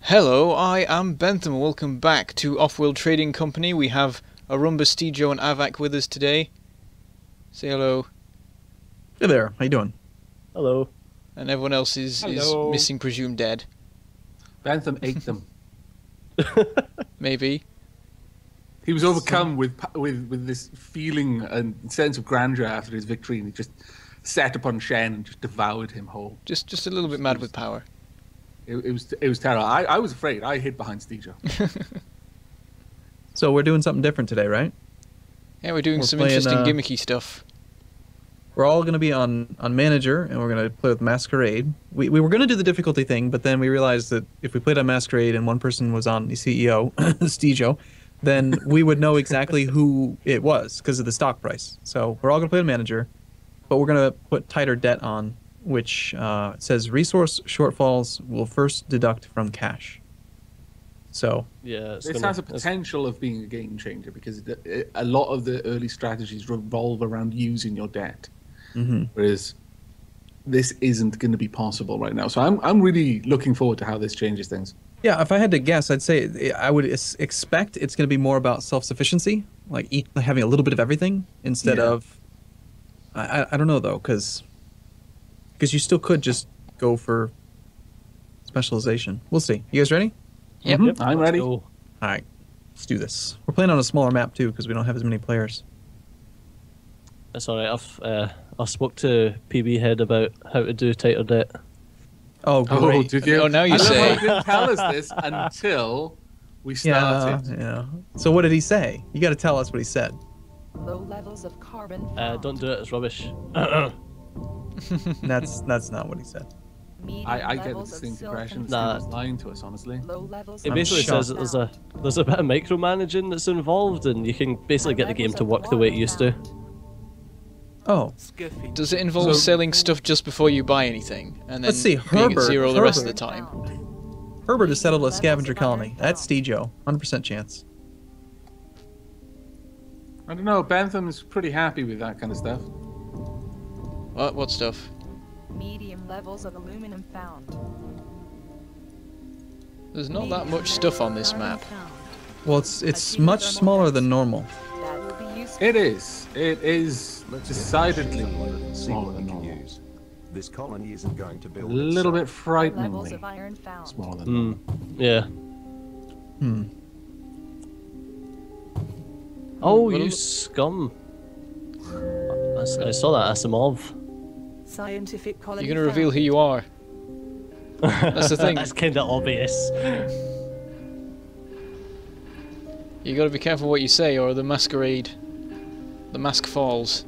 Hello, I am Bentham. Welcome back to Offworld Trading Company. We have Arumba, Steejo and Aavak with us today. Say hello. Hey there, how you doing? Hello. And everyone else is missing, presumed dead. Bentham ate them. Maybe. He was overcome with this feeling and sense of grandeur after his victory, and he just set upon Shen and just devoured him whole. Just a little bit mad with power. It was terrible. I was afraid. I hid behind Steejo. So we're doing something different today, right? Yeah, we're doing some interesting gimmicky stuff. We're all going to be on Manager, and we're going to play with Masquerade. We were going to do the difficulty thing, but then we realized that if we played on Masquerade and one person was on the CEO, Steejo, then we would know exactly who it was because of the stock price. So we're all going to play on Manager, but we're going to put tighter debt on, which says resource shortfalls will first deduct from cash. So yeah, this has a potential of being a game changer because a lot of the early strategies revolve around using your debt, whereas this isn't going to be possible right now. So I'm really looking forward to how this changes things. yeah, if I had to guess, I'd say I would expect it's going to be more about self-sufficiency, like having a little bit of everything instead of. I don't know though, because you still could just go for specialization. We'll see. You guys ready? Yep. I'm ready. All right, let's do this. We're playing on a smaller map too because we don't have as many players. That's alright. I spoke to PB Head about how to do tighter debt. Oh, great. Oh, did you? Oh, now you say. He didn't tell us this until we started. Yeah. So what did he say? You got to tell us what he said. Low levels of carbon. Don't do it. It's rubbish. That's not what he said. I get the distinct impression that he's lying to us, honestly. Low levels It of basically says that there's a bit of micromanaging that's involved, and you can basically get the game to work the way it used to. Oh, Does it involve selling stuff just before you buy anything? And then let's see. being at zero the rest of the time? Herbert has settled a scavenger colony. That's Steejo. 100% chance. I don't know. Bentham is pretty happy with that kind of stuff. What stuff? medium levels of aluminum found. There's not that much stuff on this map. Well, it's much smaller than normal. That will be useful. It is. It is decidedly smaller than normal. This colony isn't going to A build little bit Levels frighteningly of iron found. smaller than normal. Yeah. Oh, you scum. I saw that Asimov. Scientific colony You're gonna reveal who you are. That's the thing. That's kind of obvious. You gotta be careful what you say, or the masquerade, the mask falls.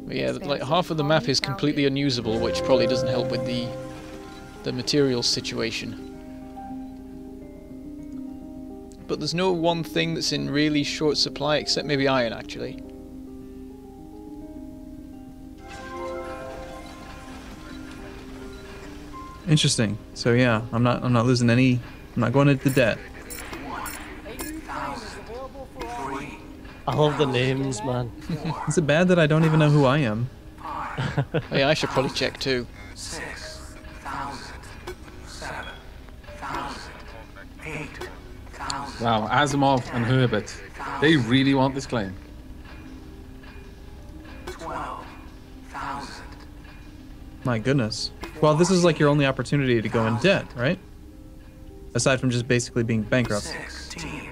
But yeah, like half of the map is completely unusable, which probably doesn't help with the materials situation. But there's no one thing that's in really short supply, except maybe iron, actually. Interesting. So yeah, I'm not losing any. I'm not going into debt. I love the names, man. Is it bad that I don't even know who I am? Oh yeah, I should probably check too. 6,000, 7,000, 8,000. Wow, Asimov and Herbert, they really want this claim. 12,000. My goodness. Well, this is like your only opportunity to go in debt, right? Aside from just basically being bankrupt. 16,000.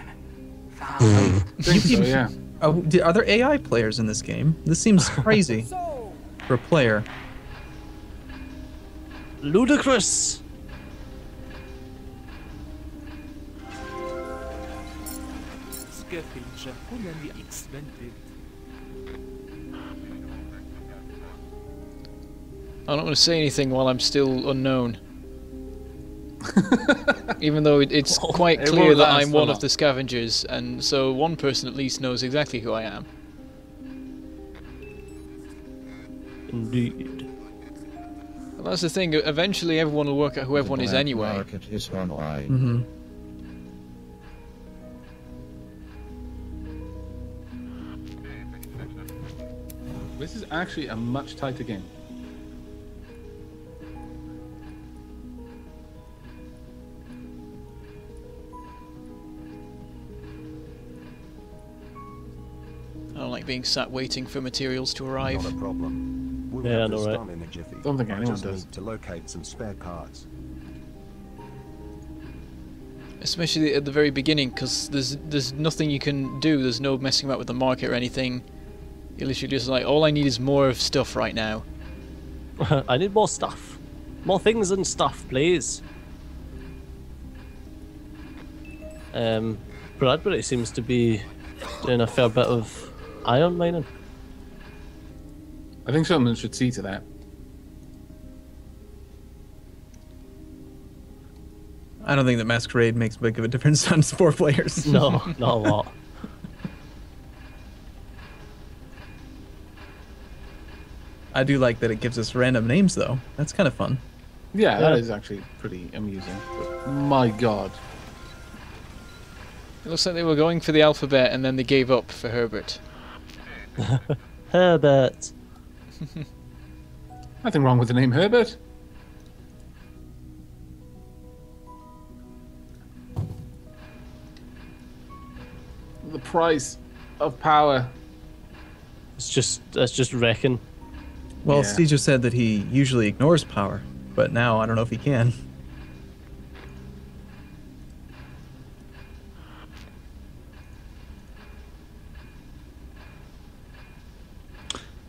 I think so, yeah. Oh, are there AI players in this game? This seems crazy for a player. Ludicrous. I'm not going to say anything while I'm still unknown. Even though it's quite It clear won't that last I'm for one long. of the scavengers, and so one person at least knows exactly who I am. Indeed. Well, that's the thing, eventually everyone will work out who everyone is anyway. Market is online. Mm-hmm. This is actually a much tighter game. like being sat waiting for materials to arrive. Not a problem. We'll Yeah, I have know, this right? done in a jiffy. Don't think I anyone just does. need to locate some spare parts. Especially at the very beginning, because there's nothing you can do. There's no messing about with the market or anything. You're literally just like, all I need is more of stuff right now. I need more stuff. More things and stuff, please. Bradbury seems to be doing a fair bit of iron mining. I think someone should see to that. I don't think that Masquerade makes big of a difference on 4 players. No, not a lot. I do like that it gives us random names, though. That's kind of fun. Yeah, that Yeah. is actually pretty amusing. But my God. It looks like they were going for the alphabet and then they gave up for Herbert. Herbert. Nothing wrong with the name Herbert. The price of power. It's just wrecking. Well, Yeah. Steejo said that he usually ignores power, but now I don't know if he can.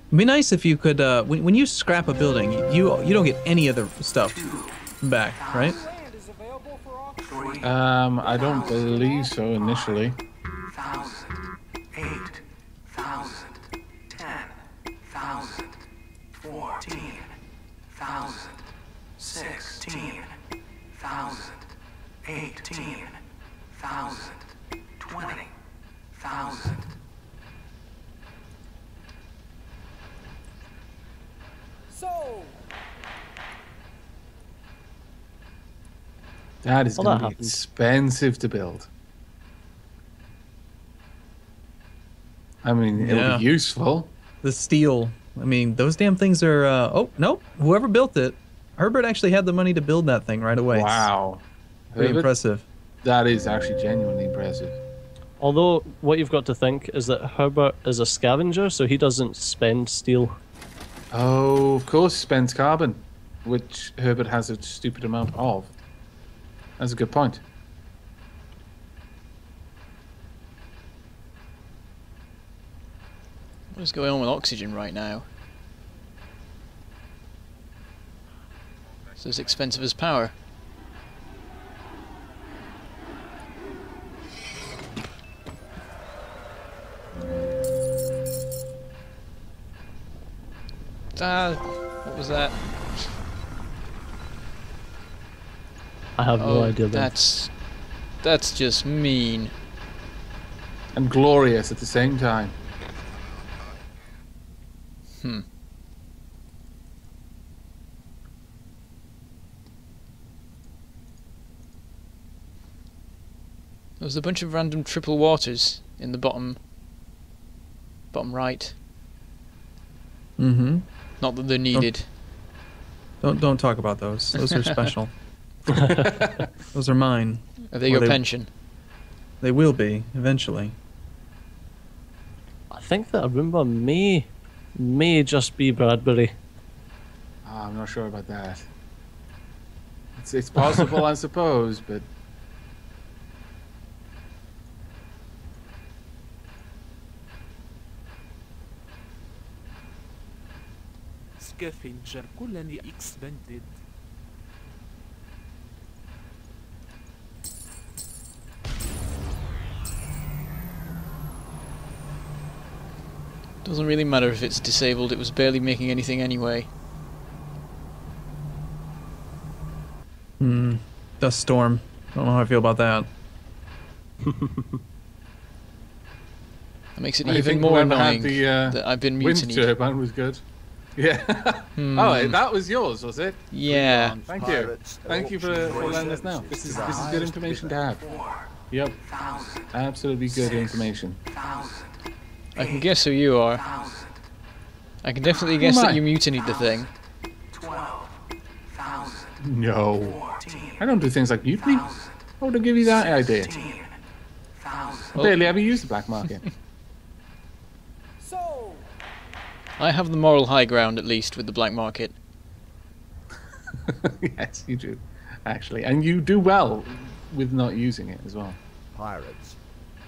It'd be nice if you could, when you scrap a building, you don't get any other stuff back, right? I don't believe so initially. 1,000, 8,000, 10,000, 14,000, 16,000, 18,000, 20,000. That is Well, going that to be happens. expensive to build. I mean, it'll Yeah. be useful. The steel. I mean, those damn things are. Oh no! Whoever built it, Herbert actually had the money to build that thing right away. It's Wow. pretty Herbert, impressive. that is actually genuinely impressive. Although, what you've got to think is that Herbert is a scavenger, so he doesn't spend steel. Oh, of course, spends carbon, which Herbert has a stupid amount of. That's a good point. What is going on with oxygen right now? It's as expensive as power. What was that? I have no idea. Then. That's just mean. And glorious at the same time. There was a bunch of random triple waters in the bottom right. Mm-hmm. Not that they're needed. Don't talk about those. Those are special. Those are mine. Are they Or your they- pension? They will be eventually. I think that Arumba may just be Bradbury. Ah, I'm not sure about that. It's possible, I suppose, but Scavenger colony expanded. Doesn't really matter if it's disabled, it was barely making anything anyway. Dust storm. Don't know how I feel about that. That makes it I even think more whoever had annoying the, that I've been wind mutinied. turbine was good. Yeah. Oh, that was yours, was it? Yeah. Thank you. Thank you for letting us know. This is good information to have. Yep. Absolutely good information. I can guess who you are. I can definitely guess am I? that you mutinied the thing. 12,000, No. 14,000, I don't do things like mutiny. How would I give you that idea? 15,000. I barely ever use the black market. I have the moral high ground, at least, with the black market. Yes, you do, actually. And you do well with not using it as well. Pirates.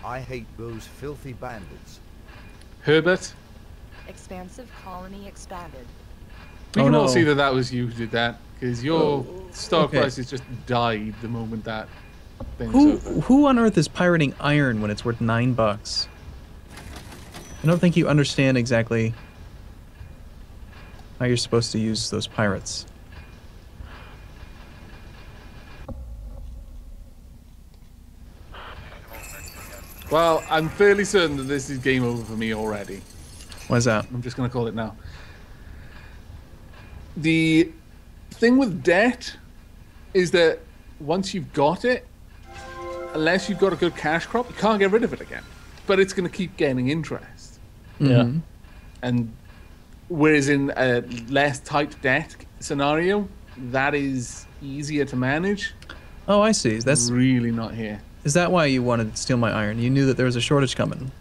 I hate those filthy bandits. Herbert, Expansive colony expanded. we Oh, can all no. see that that was you who did that, because your stock okay. prices just died the moment that thing's over. Who on earth is pirating iron when it's worth $9? I don't think you understand exactly how you're supposed to use those pirates. Well, I'm fairly certain that this is game over for me already. Why's that? I'm just going to call it now. The thing with debt is that once you've got it, unless you've got a good cash crop, you can't get rid of it again. But it's going to keep gaining interest. Yeah. And whereas in a less tight debt scenario, that is easier to manage. Oh, I see. That's Really not here. Is that why you wanted to steal my iron? You knew that there was a shortage coming.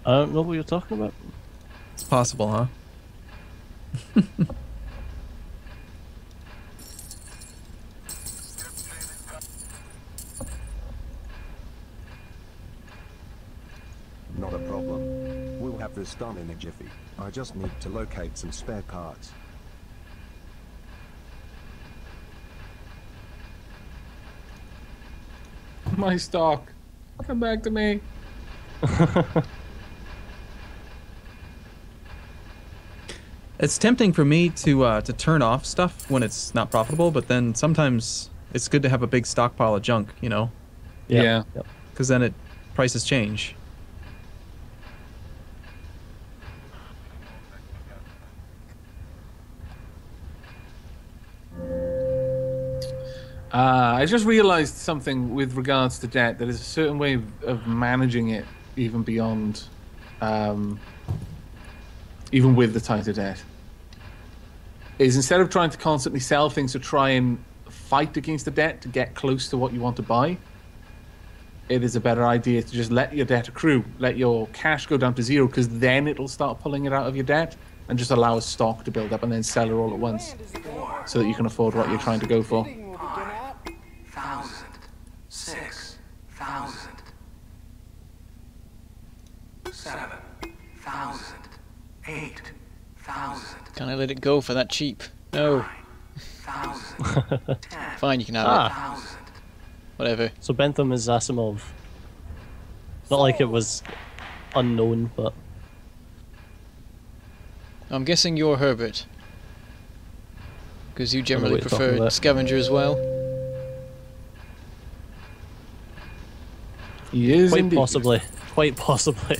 I don't know what you're talking about. It's possible, huh? Not a problem. We'll have this done in a jiffy. I just need to locate some spare parts. My stock. Come back to me. It's tempting for me to turn off stuff when it's not profitable, but then sometimes it's good to have a big stockpile of junk, you know, Yeah. Yep. because then prices change. I just realized something with regards to debt. There is a certain way of managing it, even beyond, even with the tighter debt. Is instead of trying to constantly sell things to try and fight against the debt to get close to what you want to buy, it is a better idea to just let your debt accrue, let your cash go down to zero, because then it'll start pulling it out of your debt, and just allow a stock to build up and then sell it all at once, so that you can afford what you're trying to go for. 5,000. 6,000. 7,000. 8,000. Can I let it go for that cheap? No. 9,000. 10,000. Fine, you can have it. Whatever. So Bentham is Asimov. Not like it was unknown, but I'm guessing you're Herbert. Because you generally what you're talking prefer about. Scavenger as well. He is quite indeed. possibly. Quite possibly.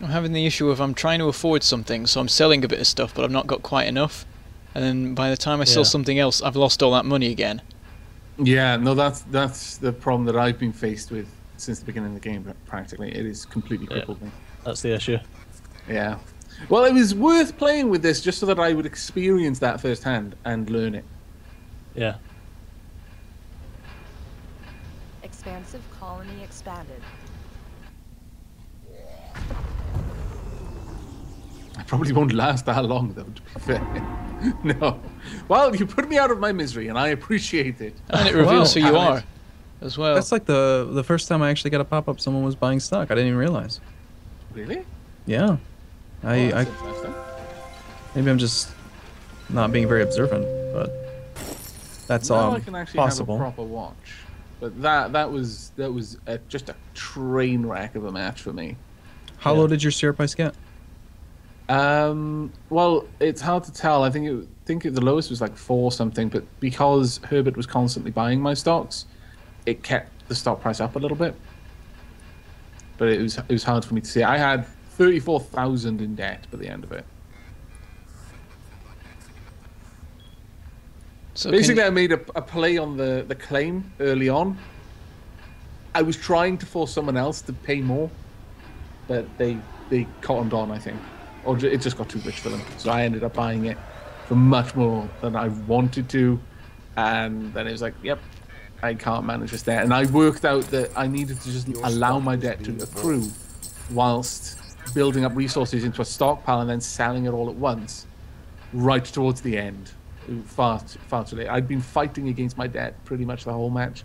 I'm having the issue of I'm trying to afford something, so I'm selling a bit of stuff, but I've not got quite enough. And then by the time I sell Yeah. something else, I've lost all that money again. Yeah, no, that's the problem that I've been faced with since the beginning of the game. Practically, it has completely crippled me. That's the issue. Yeah. Well, it was worth playing with this just so that I would experience that firsthand and learn it. Yeah. Expansive colony expanded. I probably won't last that long, though, to be fair. No. Well, you put me out of my misery, and I appreciate it. And it reveals who you Damn are it. as well. That's like the first time I actually got a pop-up someone was buying stock. I didn't even realize. Really? Yeah. Well, I that's interesting. maybe I'm just not being very observant, but that's Now I can actually possible. have a proper watch. But that was just a train wreck of a match for me. How low did your share price get? Well, it's hard to tell. I think the lowest was like 4 something, but because Herbert was constantly buying my stocks, it kept the stock price up a little bit. But it was hard for me to see. I had 34,000 in debt by the end of it. So Basically, I made a play on the claim early on. I was trying to force someone else to pay more, but they cottoned on, I think. it just got too rich for them. So I ended up buying it for much more than I wanted to, and then it was like, yep, I can't manage this debt. And I worked out that I needed to just allow my debt to accrue whilst building up resources into a stockpile and then selling it all at once right towards the end. Far too late. I'd been fighting against my debt pretty much the whole match.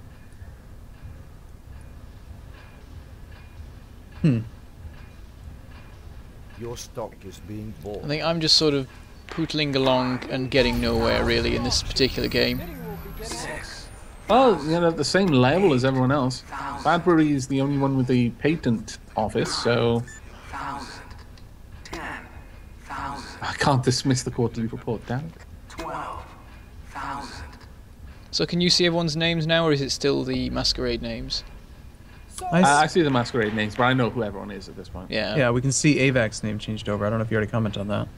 Your stock is being bought. I think I'm just sort of pootling along and getting nowhere really in this particular game. Well, you know, at the same level as everyone else. Badbury is the only one with the patent office, so 1,000. 10,000. I can't dismiss the quarterly report, damn it. 12,000. So can you see everyone's names now, or is it still the Masquerade names? I see the Masquerade names, but I know who everyone is at this point. Yeah. Yeah, we can see Aavak's name changed over. I don't know if you already commented on that.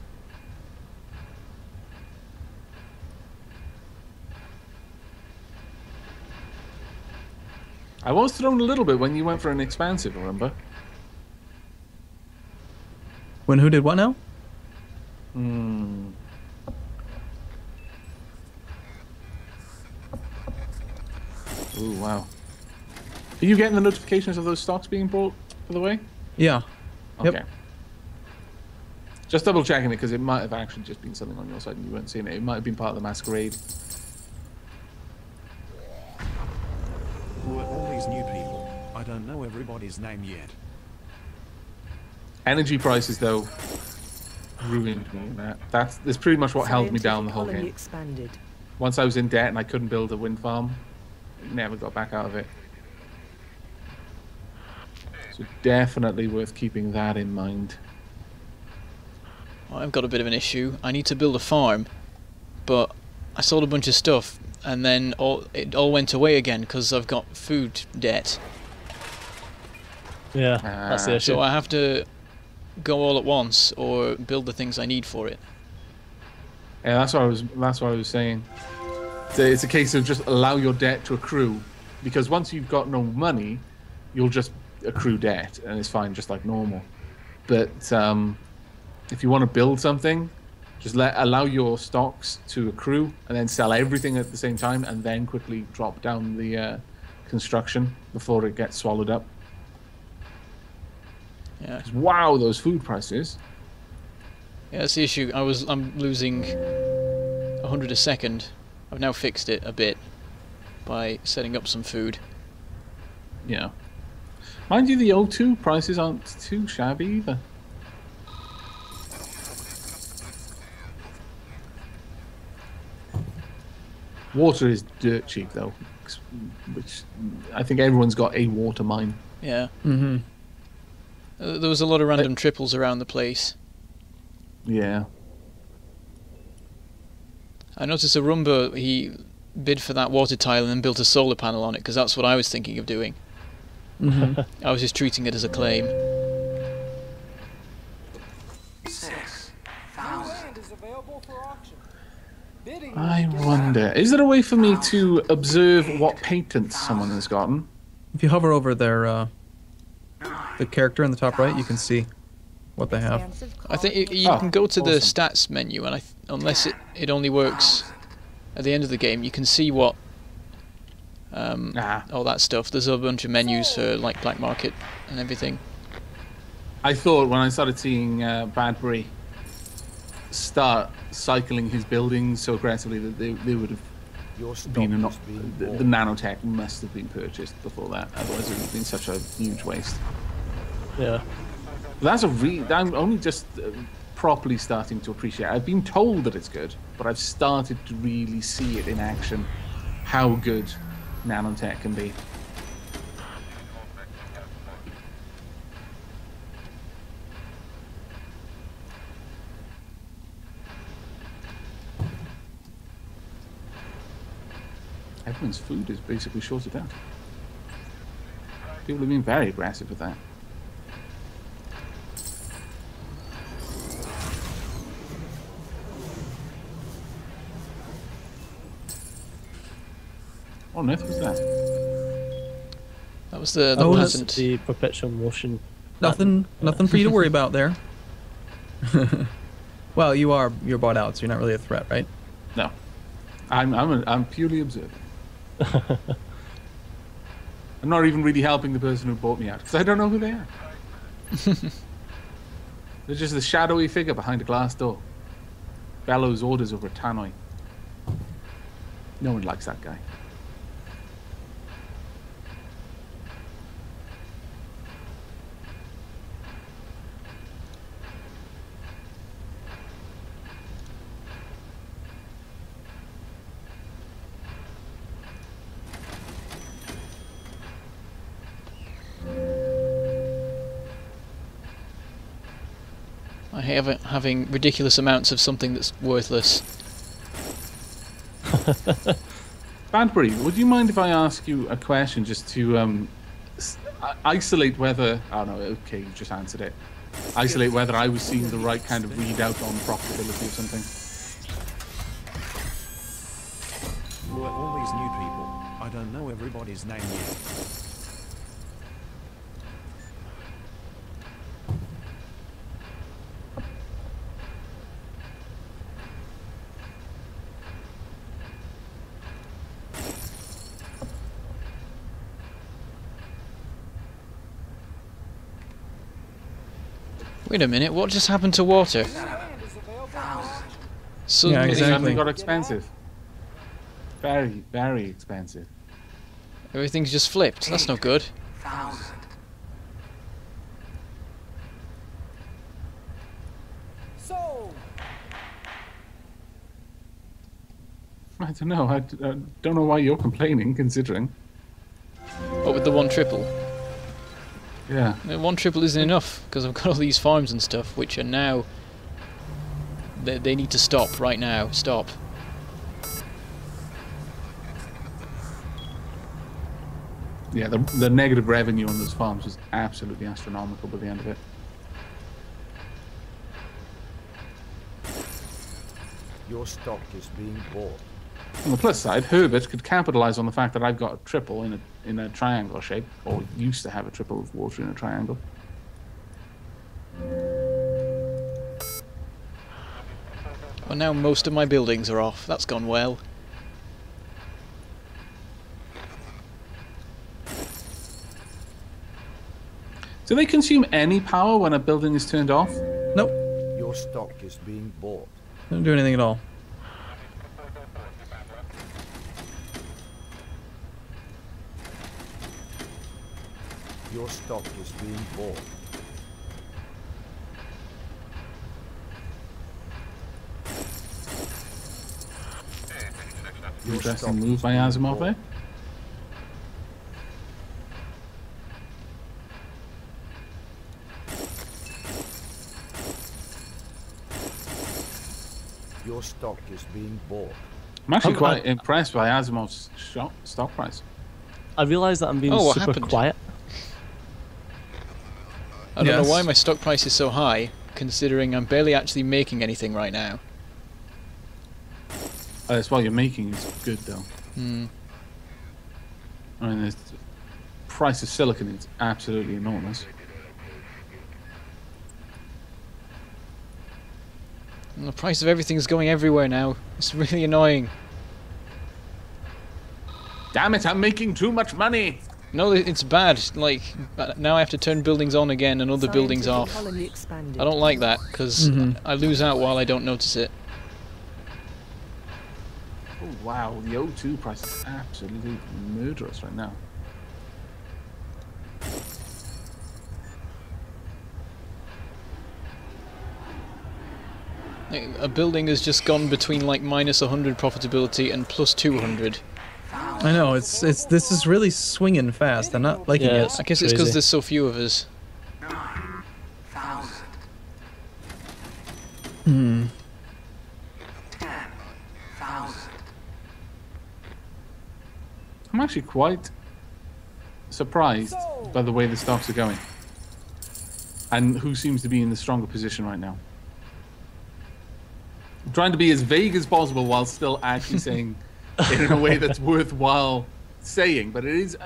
I was thrown a little bit when you went for an expansive, remember? When who did what now? Ooh, wow. Are you getting the notifications of those stocks being bought, by the way? Yeah. Yep. Okay. Just double checking it, because it might have actually just been something on your side and you weren't seeing it. It might have been part of the Masquerade. Who are all these new people? I don't know everybody's name yet. Energy prices, though, ruined me in that. That's pretty much what held me down the whole game. Expanded. Once I was in debt and I couldn't build a wind farm, never got back out of it. So definitely worth keeping that in mind. Well, I've got a bit of an issue. I need to build a farm, but I sold a bunch of stuff, and then it all went away again because I've got food debt. Yeah, that's the issue. So I have to go all at once or build the things I need for it. Yeah, that's what I was saying. So it's a case of just allow your debt to accrue, because once you've got no money, you'll just accrue debt and it's fine, just like normal. But if you want to build something, just allow your stocks to accrue and then sell everything at the same time, and then quickly drop down the construction before it gets swallowed up. Yeah. Wow, those food prices. Yeah, that's the issue. I'm losing 100 a second. I've now fixed it a bit by setting up some food. Yeah. Mind you, the O2 prices aren't too shabby either. Water is dirt cheap though, which I think everyone's got a water mine. Yeah. Mm-hmm. There was a lot of random triples around the place. Yeah. I noticed Arumba, he bid for that water tile and then built a solar panel on it, because that's what I was thinking of doing. Mm-hmm. I was just treating it as a claim. 6,000. I wonder, is there a way for me to observe what patents someone has gotten? If you hover over their the character in the top right, you can see what they have. I think you can go to the stats menu, and unless it only works at the end of the game, you can see what all that stuff. There's a bunch of menus for like black market and everything. I thought when I started seeing Badbury start cycling his buildings so aggressively that they would have been the nanotech must have been purchased before that. Otherwise, it would have been such a huge waste. Yeah. That's I'm only just properly starting to appreciate it. I've been told that it's good, but I've started to really see it in action, how good nanotech can be. Everyone's food is basically shorted out. People have been very aggressive with that. What on earth was that? That was the That's patent. the perpetual motion. Nothing for you to worry about there. Well, you're bought out, so you're not really a threat, right? No, I'm purely observing. I'm not even really helping the person who bought me out because I don't know who they are. They're just a shadowy figure behind a glass door. Bellows orders over a tannoy. No one likes that guy. I hate having ridiculous amounts of something that's worthless. Badbury, would you mind if I ask you a question just to isolate whether... Oh no, okay, you just answered it. Isolate whether I was seeing the right kind of readout on profitability or something. Who are all these new people? I don't know everybody's name yet. Wait a minute, what just happened to water? Suddenly, Yeah, It exactly. suddenly got expensive. Very, very expensive. everything's just flipped. That's not good. 1,000. I don't know. I don't know why you're complaining, considering. What with the 1 triple? Yeah. No, 1 triple isn't enough because I've got all these farms and stuff which are now... They need to stop right now. Stop. Yeah, the negative revenue on those farms was absolutely astronomical by the end of it. Your stock is being bought. On the plus side, Herbert could capitalize on the fact that I've got a triple in a triangle shape, or used to have a triple of water in a triangle. Well, now most of my buildings are off. That's gone well. Do they consume any power when a building is turned off? Nope. Your stock is being bought. Don't do anything at all. Your stock is being bought. Your stock Interesting move is by being Asimov there. bought. Your stock is being bought. I'm actually quite impressed by Asimov's stock price. I realise that I'm being Oh, what super happened? quiet. I don't know Yes. why my stock price is so high, considering I'm barely actually making anything right now. That's why you're making is good, though. Hmm. I mean, the price of silicon is absolutely enormous. And the price of everything's going everywhere now. It's really annoying. Damn it, I'm making too much money! No, it's bad. Like, now I have to turn buildings on again and other buildings off. Colony expanded. I don't like that, because I lose out while I don't notice it. Oh, wow, the O2 price is absolutely murderous right now. A building has just gone between like minus 100 profitability and plus 200. I know, this is really swinging fast. I'm not liking Yeah, it. I guess it's because there's so few of us. 9,000. Hmm. 10,000. I'm actually quite surprised by the way the stocks are going. And who seems to be in the stronger position right now. I'm trying to be as vague as possible while still actually saying it in a way that's worthwhile saying. But it is,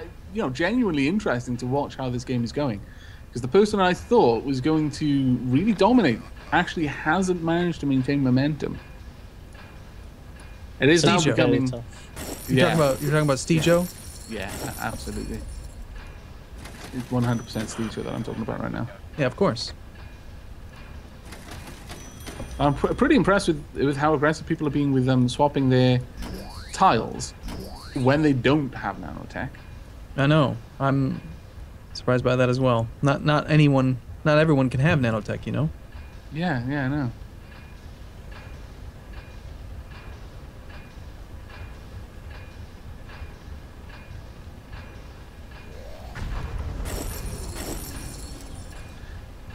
genuinely interesting to watch how this game is going. Because the person I thought was going to really dominate actually hasn't managed to maintain momentum. It is now Steejo. becoming. You're talking about Steejo? Yeah, absolutely. It's 100% Steejo that I'm talking about right now. Yeah, of course. I'm pretty impressed with how aggressive people are being with them swapping their tiles when they don't have nanotech. I know. I'm surprised by that as well. Not everyone can have nanotech, you know? Yeah, I know.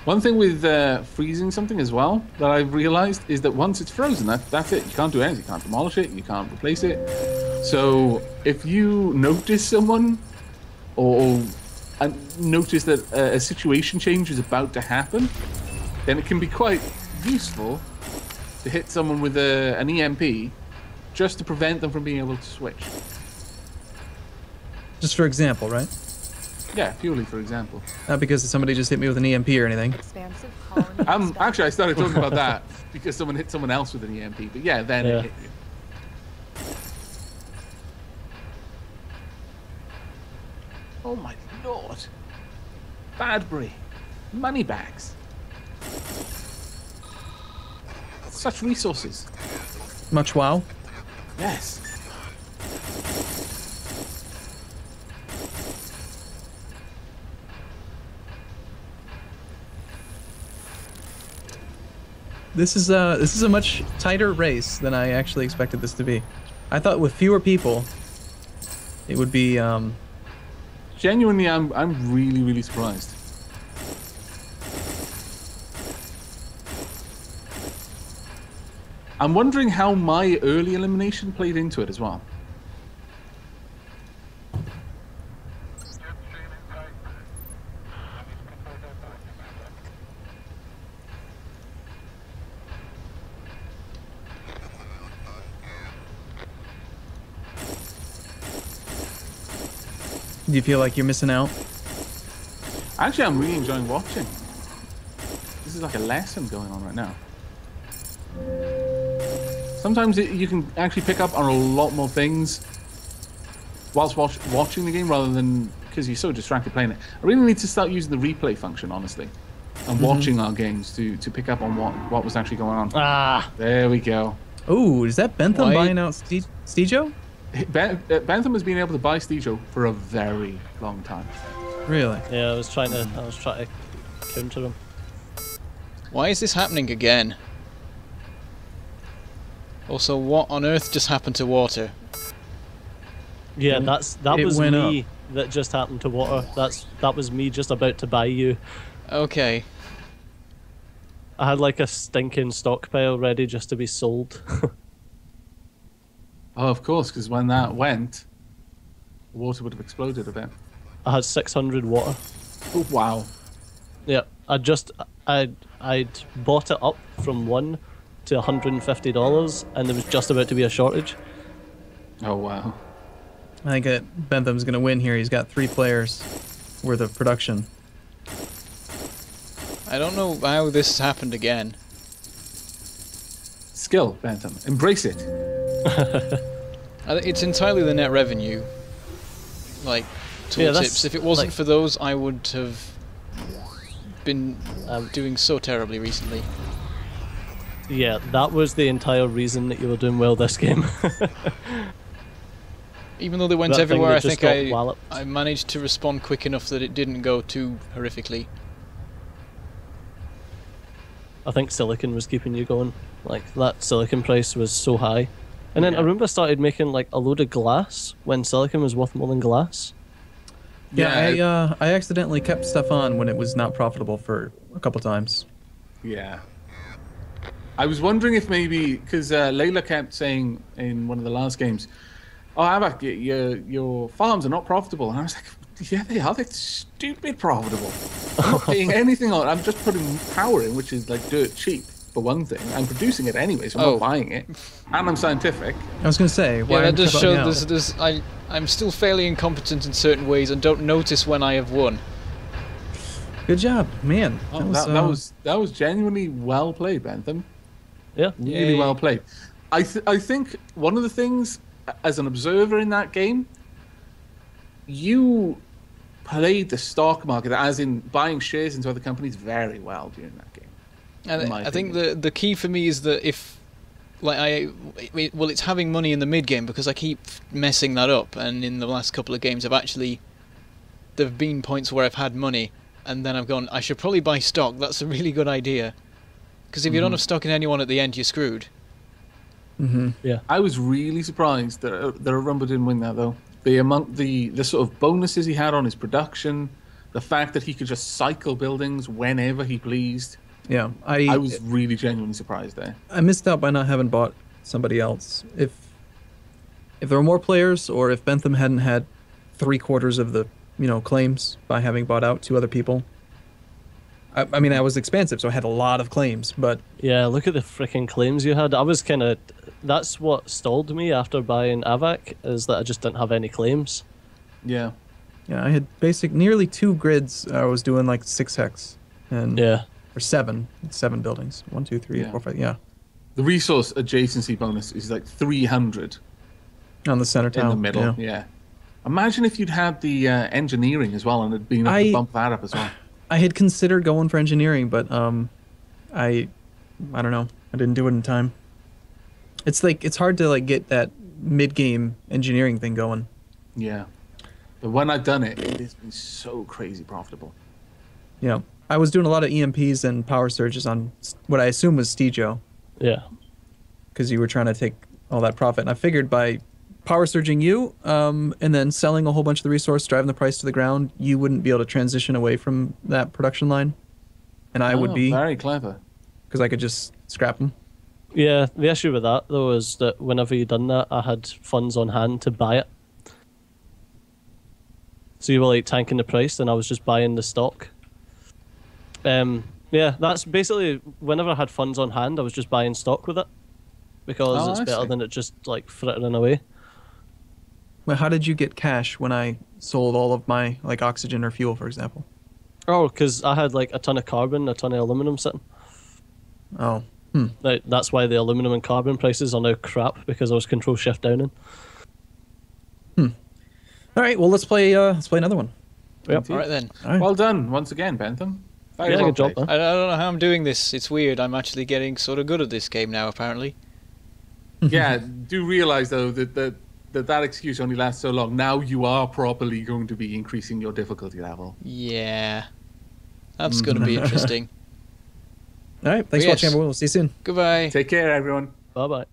One thing with freezing something as well that I've realized is that once it's frozen, that's it. You can't do anything. You can't demolish it. You can't replace it. So if you notice someone or notice that a situation change is about to happen, then it can be quite useful to hit someone with an EMP just to prevent them from being able to switch. Just for example, right? Yeah, purely for example. Not because somebody just hit me with an EMP or anything. Expansive colony Actually, I started talking about that because someone hit someone else with an EMP. But yeah, then it hit you. Oh my lord. Badbury. Moneybags. Such resources. Much wow. Yes. This is a much tighter race than I actually expected this to be. I thought with fewer people, it would be. Genuinely, I'm really, really surprised. I'm wondering how my early elimination played into it as well. Do you feel like you're missing out? Actually, I'm really enjoying watching. This is like a lesson going on right now. Sometimes you can actually pick up on a lot more things whilst watching the game rather than because you're so distracted playing it. I really need to start using the replay function, honestly, and watching our games to pick up on what was actually going on. Ah, there we go. Oh, is that Bentham buying out Steejo? Bentham has been able to buy Steejo for a very long time. Really? yeah, I was trying to counter him. Why is this happening again? Also, what on earth just happened to water? Yeah, that it was went me that just happened to water. That was me just about to buy you. Okay. I had like a stinking stockpile ready just to be sold. Oh, of course, because when that went, the water would have exploded a bit. I had 600 water. Oh, wow. Yeah, I'd bought it up from $1 to $150, and there was just about to be a shortage. Oh, wow. I think that Bentham's gonna win here. He's got 3 players worth of production. I don't know how this happened again. Skill, Bentham. Embrace it. It's entirely the net revenue. Like, tooltips. If it wasn't for those, I would have been doing so terribly recently. Yeah, that was the entire reason that you were doing well this game. Even though they went That everywhere, I thing that think just got walloped. I managed to respond quick enough that it didn't go too horrifically. I think silicon was keeping you going. Like, that silicon price was so high. And then Arumba started making like a load of glass when silicon was worth more than glass. Yeah, I accidentally kept stuff on when it was not profitable for a couple times. Yeah. I was wondering if maybe, because Layla kept saying in one of the last games, oh, Aavak, your farms are not profitable. And I was like, yeah, they are. They're stupid profitable. I'm not paying anything on it. I'm just putting power in, which is like dirt cheap, for one thing. I'm producing it anyway, so I'm not buying it. And I'm scientific. I was going to say, why Yeah, that does show now? I'm still fairly incompetent in certain ways and don't notice when I have won. Good job, man. Oh, that was genuinely well played, Bentham. Yeah. Really well played. I think one of the things, as an observer in that game, you played the stock market, as in buying shares into other companies, very well during that game. And I think the key for me is that if, like, it's having money in the mid game, because I keep messing that up, and in the last couple of games there've been points where I've had money, and then I've gone, I should probably buy stock. That's a really good idea, because if you don't have stock in anyone at the end, you're screwed. Yeah. I was really surprised that Arumba didn't win that, though. The sort of bonuses he had on his production, the fact that he could just cycle buildings whenever he pleased. Yeah, I was really genuinely surprised there. I missed out by not having bought somebody else. If there were more players, or if Bentham hadn't had 3/4 of the claims by having bought out 2 other people. I mean, I was expansive, so I had a lot of claims, but Yeah, look at the freaking claims you had. I was kind of... That's what stalled me after buying Aavak, is that I just didn't have any claims. Yeah. yeah, I had nearly 2 grids. I was doing like 6 hex, and Yeah. or 7 buildings. 1, 2, 3, Yeah. 4, 5. Yeah, The resource adjacency bonus is like 300 on the center town. in the middle. Yeah. Imagine if you'd had the engineering as well and had been able to bump that up as well. I had considered going for engineering, but I don't know. I didn't do it in time. It's hard to get that mid-game engineering thing going. Yeah. But when I've done it, it has been so crazy profitable. Yeah, I was doing a lot of EMPs and power surges on what I assume was Steejo, Yeah. because you were trying to take all that profit. And I figured by power surging you, and then selling a whole bunch of the resource, driving the price to the ground, you wouldn't be able to transition away from that production line, and I would be, Very clever. because I could just scrap them. Yeah, the issue with that, though, is that whenever you done that, I had funds on hand to buy it. So you were tanking the price, and I was just buying the stock. Yeah, that's basically, whenever I had funds on hand, I was just buying stock with it. Because it's better than it just frittering away. Well, how did you get cash when I sold all of my oxygen or fuel, for example? Oh, because I had a ton of carbon, a ton of aluminum sitting. Oh, That's why the aluminum and carbon prices are now crap, because I was Control-Shift-Downing. All right. Well, let's play another one. Yep. All right then. All right. Well done once again, Bentham. Very Yeah, well good job, played. man. I don't know how I'm doing this. It's weird. I'm actually getting sort of good at this game now, apparently. Yeah, do realize though that excuse only lasts so long. Now you are properly going to be increasing your difficulty level. Yeah. That's going to be interesting. All right. Thanks for Yes. watching, everyone. We'll see you soon. Goodbye. Take care, everyone. Bye-bye.